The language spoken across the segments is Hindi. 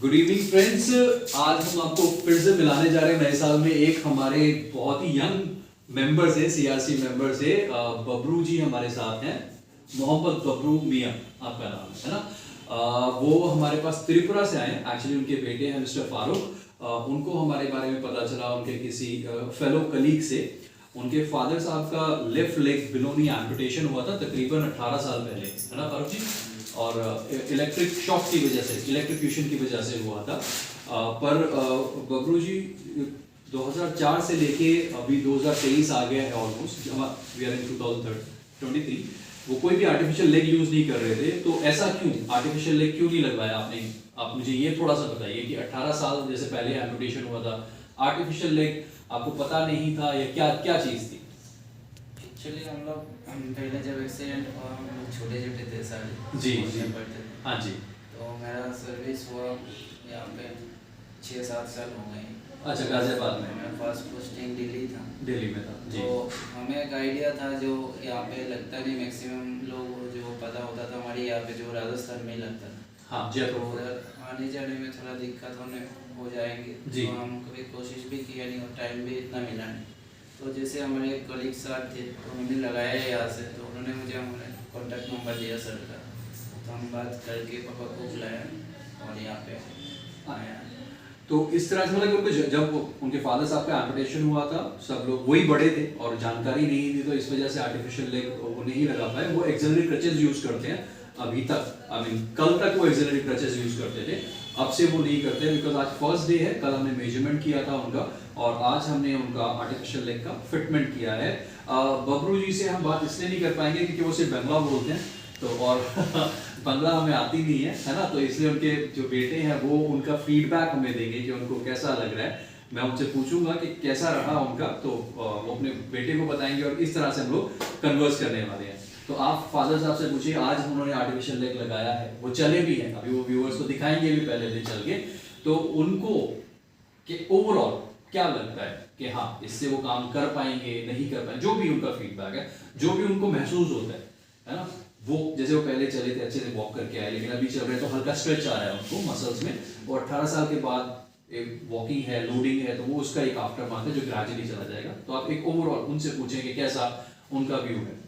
Good evening friends. आज हम आपको फिर से मिलाने जा रहे हैं नए साल में एक हमारे बहुत ही यंग मेंबर से सीआरसी मेंबर से बबरू जी हमारे साथ हैं। मोहम्मद बबरू मियां आपका नाम है ना। वो हमारे पास त्रिपुरा से आए हैं। एक्चुअली उनके बेटे हैं मिस्टर फारूक। उनको हमारे बारे में पता चला उनके किसी फेलो कलीग से। उनके फादर साहब का लेफ्ट लेग बिलोनी एम्पुटेशन हुआ था तकरीबन 18 साल पहले, है ना फारूक जी। और इलेक्ट्रिक शॉक की वजह से, इलेक्ट्रिक्यूशन की वजह से हुआ था। पर बबरू जी 2004 से लेके अभी 2023 आ गया है ऑलमोस्ट, वी आर इन 2023। वो कोई भी आर्टिफिशियल लेग यूज नहीं कर रहे थे। तो ऐसा क्यों, आर्टिफिशियल लेग क्यों नहीं लगवाया आपने? आप मुझे ये थोड़ा सा बताइए कि 18 साल जैसे पहले एम्पुटेशन हुआ था, आर्टिफिशियल लेग आपको पता नहीं था या क्या क्या चीज़ थी? एक्चुअली हम पहले जब एक्सीडेंट हुआ हम लोग छोटे छोटे थे सारे जी पढ़ते थे। हाँ जी। तो मेरा सर्विस हुआ यहाँ पे 6-7 साल हो गए। अच्छा, गाजियाबाद में? मेरा फर्स्ट पोस्टिंग दिल्ली था। दिल्ली में था जी। तो हमें एक आइडिया था जो यहाँ पे लगता नहीं, मैक्सिमम लोग जो पता होता था हमारे यहाँ पे जो राजस्थान में ही लगता था। हाँ, तो जयपुर। उधर आने जाने में थोड़ा दिक्कत हो जाएंगे जी। तो हम कभी कोशिश भी किया नहीं और टाइम भी इतना मिला नहीं। तो जैसे हमारे एक कलीग साहब थे तो उन्होंने लगाया यहाँ से, तो उन्होंने मुझे हमारे कॉन्टैक्ट नंबर दिया सर का। तो हम बात करके पापा को बुलाया और यहाँ पे आया। तो इस तरह से मतलब कि उनको जब उनके फादर साहब का एम्पुटेशन हुआ था, सब लोग वही बड़े थे और जानकारी नहीं थी, तो इस वजह से आर्टिफिशियल लेग वो नहीं लगा पाए। वो एक्सिलरी क्रचेस यूज करते हैं अभी तक। आई मीन कल तक वो एक्सिलरी क्रचेस यूज करते थे, अब से वो नहीं करते बिकॉज आज फर्स्ट डे है। कल हमने मेजरमेंट किया था उनका और आज हमने उनका आर्टिफिशियल लेग का फिटमेंट किया है। बबरू जी से हम बात इसलिए नहीं कर पाएंगे क्योंकि वो सिर्फ बंगला बोलते हैं, तो और बंगला हमें आती नहीं है ना। तो इसलिए उनके जो बेटे हैं वो उनका फीडबैक हमें देंगे कि उनको कैसा लग रहा है। मैं उनसे पूछूंगा कि कैसा रहा उनका, तो वो अपने बेटे को बताएंगे और इस तरह से हम लोग कन्वर्स करने वाले हैं। तो आप फादर साहब से पूछिए, आज उन्होंने आर्टिफिशियल लेग लगाया है, वो चले भी हैं, अभी वो व्यूअर्स को दिखाएंगे भी पहले दिन चल के। तो उनको कि ओवरऑल क्या लगता है कि हाँ इससे वो काम कर पाएंगे नहीं कर पाएंगे, जो भी उनका फीडबैक है, जो भी उनको महसूस होता है ना। वो जैसे वो पहले चले थे अच्छे से वॉक करके आए, लेकिन अभी चल रहे तो हल्का स्ट्रेच आ रहा है उनको मसल्स में। और 18 साल के बाद एक वॉकिंग है, लोडिंग है, तो वो उसका एक आफ्टर मार्क है जो ग्रेजुअली चला जाएगा। तो आप एक ओवरऑल उनसे पूछें कि कैसा उनका व्यू है।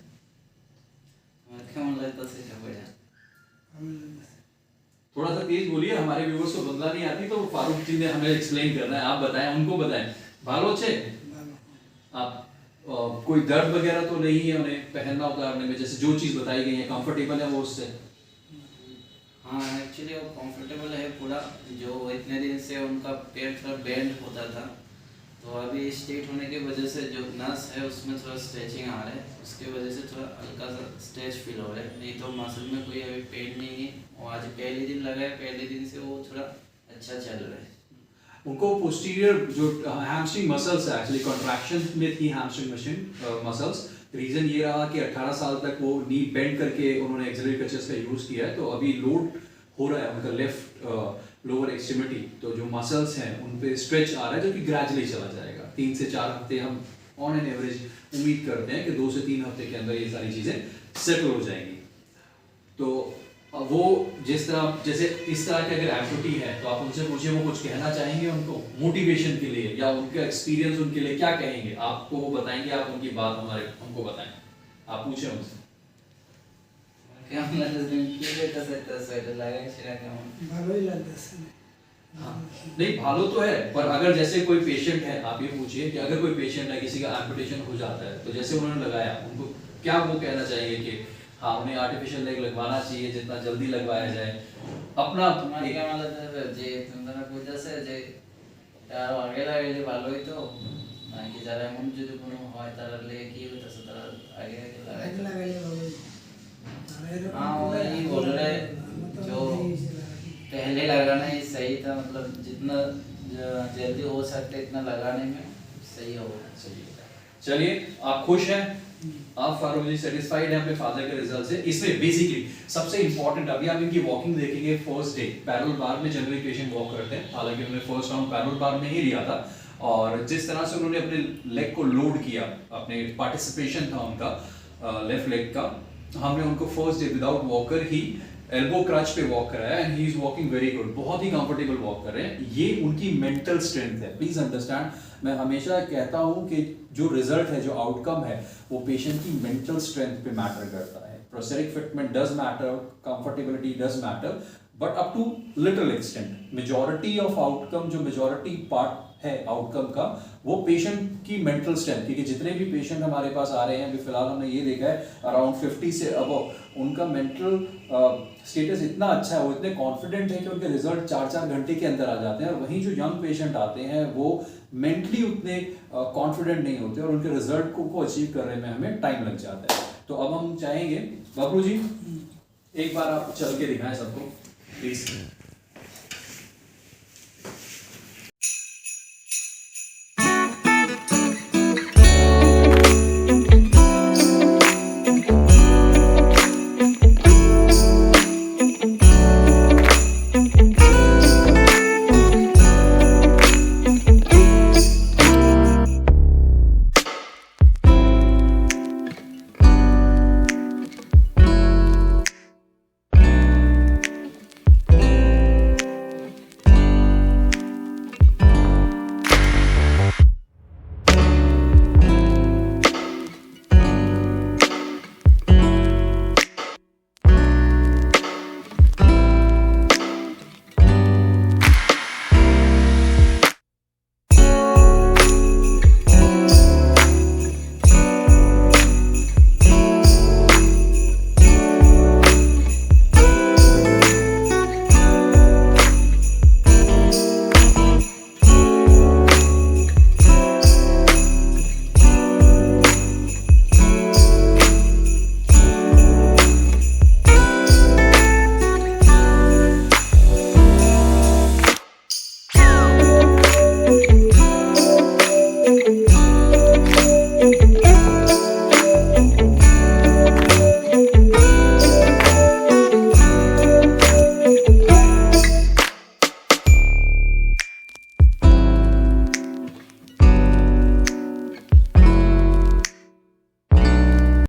थोड़ा सा तेज बोलिए, हमारे व्यूअर्स को बंगला नहीं आती, तो फारूक जी ने हमें एक्सप्लेन करना है। आप बताएं, उनको बताएं। भालो छे आप कोई दर्द वगैरह तो नहीं है उन्हें पहनना उतारने में? जैसे जो चीज़ बताई गई है कंफर्टेबल है वो उससे? हाँ एक्चुअली वो कंफर्टेबल है पूरा। जो इतने दिन से उनका पैर थोड़ा बेंड होता था, तो अभी स्ट्रेट होने की वजह से जो नस है उसमें थोड़ा स्ट्रेचिंग आ रहा है, उसके वजह से थोड़ा हल्का सा स्ट्रेच फील हो रहा है। नहीं तो मसल में कोई अभी पेन नहीं है। और आज पहले दिन लगा है, पहले दिन से वो थोड़ा अच्छा चल रहा है। उनको पोस्टीरियर जो हैमस्ट्रिंग मसल्स है, एक्चुअली कॉन्ट्रैक्शन में थी हैमस्ट्रिंग मशीन मसल्स। रीजन ये रहा कि 18 साल तक वो नी बेंड करके उन्होंने एक्सिलरी क्रचेस का यूज किया है। तो अभी लोड हो रहा है उनका लेफ्ट लोअर एक्सट्रीमिटी, तो जो मसल्स हैं उन पे स्ट्रेच आ रहा है जो कि ग्रेजुअली चला जाएगा। 3 से 4 हफ्ते हम ऑन एन एवरेज उम्मीद करते हैं कि 2 से 3 हफ्ते के अंदर ये सारी चीजें सेटल हो जाएंगी। तो वो जिस तरह जैसे इस तरह के अगर एम्पुटी है तो आप उनसे पूछिए वो कुछ कहना चाहेंगे उनको मोटिवेशन के लिए, या उनका एक्सपीरियंस उनके लिए क्या कहेंगे आपको, वो बताएंगे। आप उनकी बात हमको बताएं, आप पूछें उनसे। नहीं भालो तो है, पर अगर जैसे कोई पेशेंट है, आप ये पूछिए कि अगर कोई पेशेंट है किसी का एम्पुटेशन हो जाता है, तो जैसे उन्होंने लगाया, उनको क्या वो कहना चाहिए कि हाँ उन्हें आर्टिफिशियल लेग लगवाना चाहिए, जितना जल्दी लगवाया जाए। अपना तुम्हारी क्या मतलब है जे तुम्हारा पूजा से जे यार आगे लगे जे ভালোই তো নাকি যারা এমন যদি কোনো হয় তারা লেগে কি হইতাছে তারা आगे লাগাইলে ভালোই। हाँ वही बोल रहे जो पहले लगाना ही सही था, मतलब जितना जल्दी हो सकते इतना लगाने में सही होगा। चलिए, आप खुश हैं? आप फारूक जी सेटिस्फाइड हैं अपने फादर के रिजल्ट से? इसमें बेसिकली सबसे इंपॉर्टेंट, अभी आप इनकी वॉकिंग देखेंगे फर्स्ट डे पैरेलल बार में जनरली पेशेंट वॉक करते हैं, हालांकि उन्होंने फर्स्ट राउंड पैरेलल बार में ही लिया था। और जिस तरह से उन्होंने अपने लेग को लोड किया, अपने पार्टिसिपेशन था उनका लेफ्ट लेग का, हमने उनको फर्स्ट डे विदाउट वॉकर ही एल्बो क्रच पे वॉक कर रहा है and he is walking very good, बहुत ही कंफर्टेबल वॉक कर रहे हैं। ये उनकी मेंटल स्ट्रेंथ है, प्लीज अंडरस्टैंड। मैं हमेशा कहता हूं कि जो रिजल्ट है, जो आउटकम है, वो पेशेंट की मेंटल स्ट्रेंथ पे मैटर करता है। Prosthetic fitment does matter, comfortability does matter, but up to little extent. Majority of outcome, जो मेजॉरिटी पार्ट है आउटकम का, वो पेशेंट की मेंटल स्ट्रेंथ, क्योंकि जितने भी पेशेंट हमारे पास आ रहे हैं अभी फिलहाल हमने ये देखा है अराउंड 50 से अबव, उनका मेंटल स्टेटस इतना अच्छा है, वो इतने कॉन्फिडेंट है कि उनके रिजल्ट 4-4 घंटे के अंदर आ जाते हैं। और वहीं जो यंग पेशेंट आते हैं वो मेंटली उतने कॉन्फिडेंट नहीं होते और उनके रिजल्ट को अचीव करने में हमें टाइम लग जाता है। तो अब हम चाहेंगे बबलू जी एक बार आप चल के दिखाएं सबको प्लीज।